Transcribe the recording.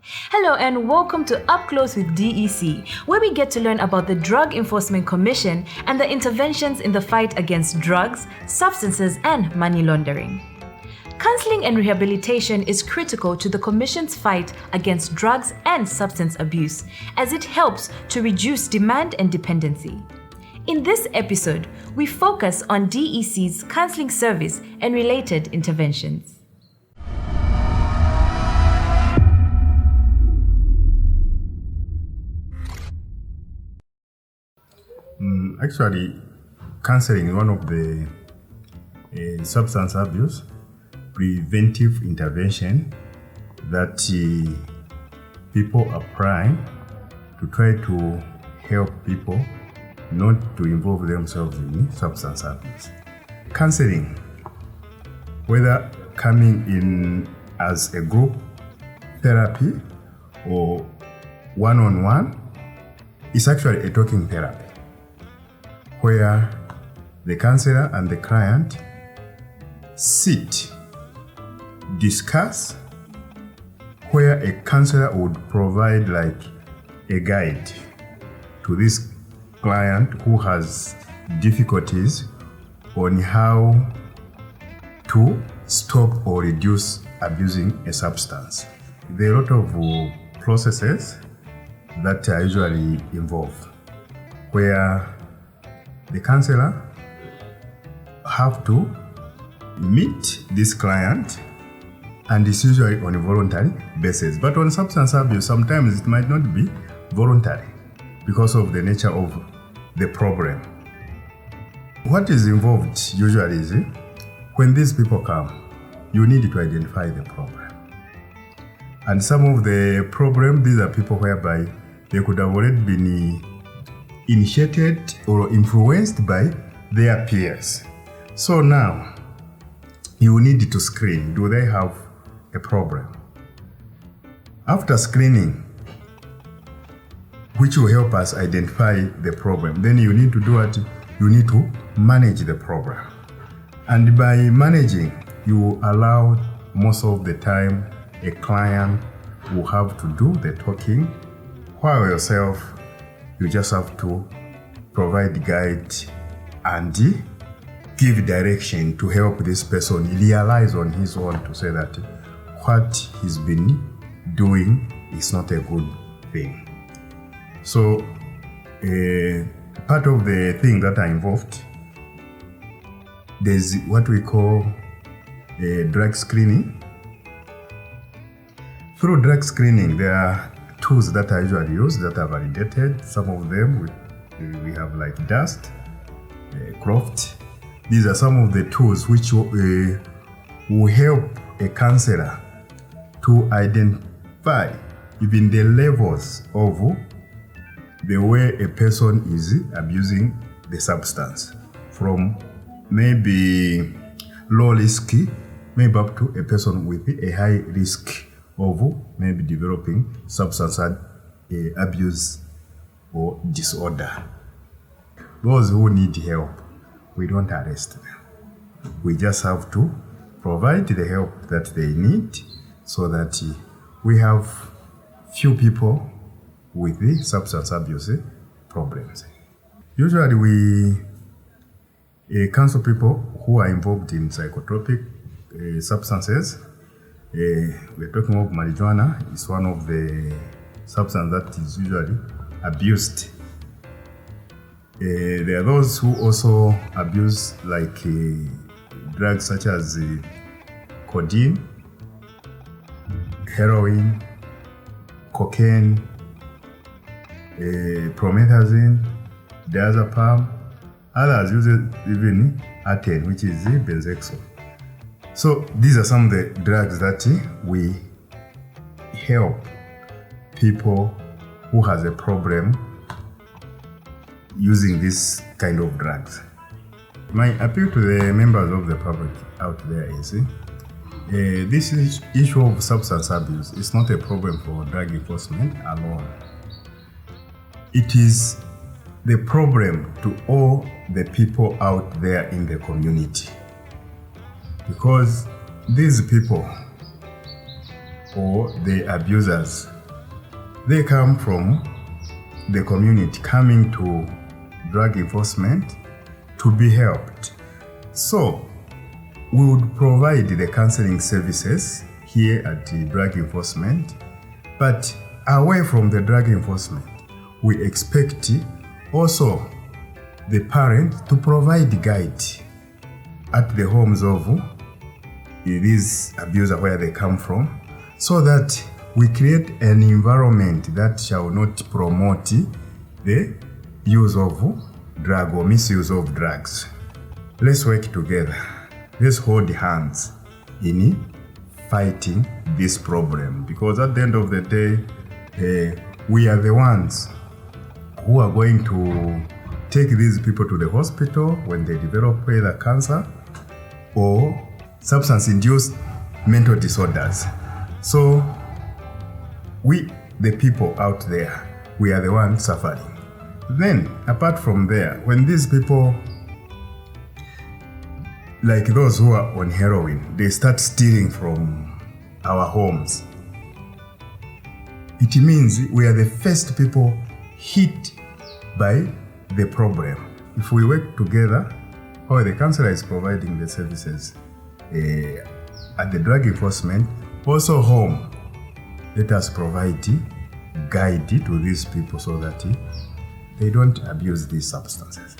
Hello and welcome to Upclose with Dec, where we get to learn about the Drug Enforcement Commission and the interventions in the fight against drugs, substances, and money laundering. Counseling and rehabilitation is critical to the Commission's fight against drugs and substance abuse, as it helps to reduce demand and dependency. In this episode, we focus on DEC's Counselling Service and related interventions. Actually, counseling is one of the substance abuse preventive intervention that people apply to try to help people not to involve themselves in substance abuse. Counseling, whether coming in as a group therapy or one-on-one, is actually a talking therapy, where the counselor and the client sit, discuss, where a counselor would provide like a guide to this client who has difficulties on how to stop or reduce abusing a substance. There are a lot of processes that are usually involved, where the counselor have to meet this client, and it's usually on a voluntary basis. But on substance abuse, sometimes it might not be voluntary because of the nature of the problem. What is involved usually is when these people come, you need to identify the problem. And some of the problem, these are people whereby they could have already been initiated or influenced by their peers. So now, you need to screen. Do they have a problem? After screening, which will help us identify the problem, then you need to do what? You need to manage the problem. And by managing, you allow most of the time a client will have to do the talking, while yourself, you just have to provide guide and give direction to help this person realize on his own to say that what he's been doing is not a good thing. So part of the thing that are involved, there's what we call drug screening. Through drug screening, there are tools that are usually used that are validated. Some of them we have like DUST, Croft. These are some of the tools which will help a counselor to identify even the levels of the way a person is abusing the substance, from maybe low risk, maybe up to a person with a high risk of maybe developing substance abuse or disorder. Those who need help, we don't arrest them. We just have to provide the help that they need so that we have few people with the substance abuse problems. Usually we counsel people who are involved in psychotropic substances. We're talking about marijuana. It's one of the substances that is usually abused. There are those who also abuse like drugs such as codeine, heroin, cocaine, promethazine, diazepam. Others use even Aten, which is benzexol. So these are some of the drugs that we help people who has a problem using this kind of drugs. My appeal to the members of the public out there is this issue of substance abuse is not a problem for drug enforcement alone. It is the problem to all the people out there in the community. Because these people or the abusers they come from the community coming to drug enforcement to be helped. So we would provide the counseling services here at the drug enforcement, but away from the drug enforcement, we expect also the parent to provide guide at the homes of these abusers where they come from, so that we create an environment that shall not promote the use of drug or misuse of drugs. Let's work together. Let's hold hands in fighting this problem, because at the end of the day, we are the ones who are going to take these people to the hospital when they develop either cancer or substance-induced mental disorders. So we, the people out there, we are the ones suffering. Then, apart from there, when these people, like those who are on heroin, they start stealing from our homes, it means we are the first people hit by the problem. If we work together, or the counselor is providing the services at the drug enforcement, also home, let us provide guide to these people so that they don't abuse these substances.